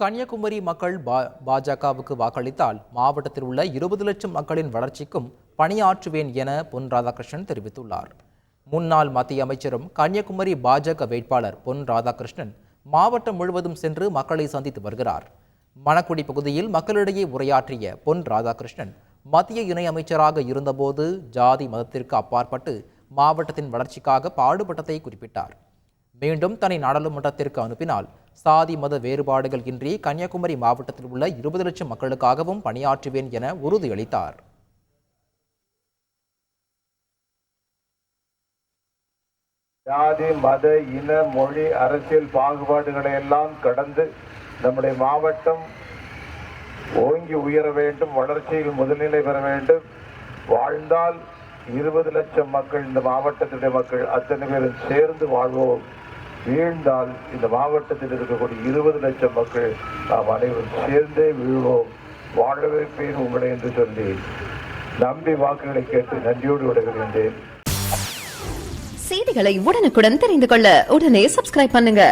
கன்னியாகுமரி மக்கள் பாஜகவுக்கு வாக்களித்தால் மாவட்டத்தில் உள்ள 20 லட்சம் மக்களின் வளர்ச்சிக்கும் பணியாற்றுவேன் என பொன் ராதாகிருஷ்ணன் தெரிவித்துள்ளார். முன்னாள் மத்திய அமைச்சரும் கன்னியாகுமரி பாஜக வேட்பாளர் பொன் ராதாகிருஷ்ணன் மாவட்டம் முழுவதும் சென்று மக்களை சந்தித்து வருகிறார். மணக்குடி பகுதியில் மக்களிடையே உரையாற்றிய பொன் ராதாகிருஷ்ணன் மத்திய இணையமைச்சராக இருந்தபோது ஜாதி மதத்திற்கு அப்பாற்பட்டு மாவட்டத்தின் வளர்ச்சிக்காக பாடுபட்டதை குறிப்பிட்டார். மீண்டும் தன்னை நாடாளுமன்றத்திற்கு அனுப்பினால் சாதி மத வேறுபாடுகள் இன்றி கன்னியாகுமரி மாவட்டத்தில் உள்ள 20 லட்சம் மக்களுக்காகவும் பணியாற்றுவேன் என உறுதியளித்தார். ஜாதி மத இன மொழி அரசியல் பாகுபாடுகளை எல்லாம் கடந்து நம்முடைய மாவட்டம் ஓங்கி உயர வேண்டும், வளர்ச்சியில் முதல்நிலை பெற வேண்டும். வாழ்ந்தால் 20 லட்சம் மக்கள், இந்த மாவட்டத்தினுடைய மக்கள் அத்தனை பேரும் சேர்ந்து வாழ்வோம். வீழ்ந்தால் இந்த மாவட்டத்தில் இருக்கக்கூடிய 20 லட்சம் மக்கள் நாம் அனைவரும் சேர்ந்தே வீழ்வோம். வாழ வைப்பேன் உங்களை என்று சொல்லி நம்பி வாக்குகளை கேட்டு நன்றியோடு விடுகின்றேன். செய்திகளை உடனுக்குடன் தெரிந்து கொள்ள உடனே சப்ஸ்கிரைப் பண்ணுங்க.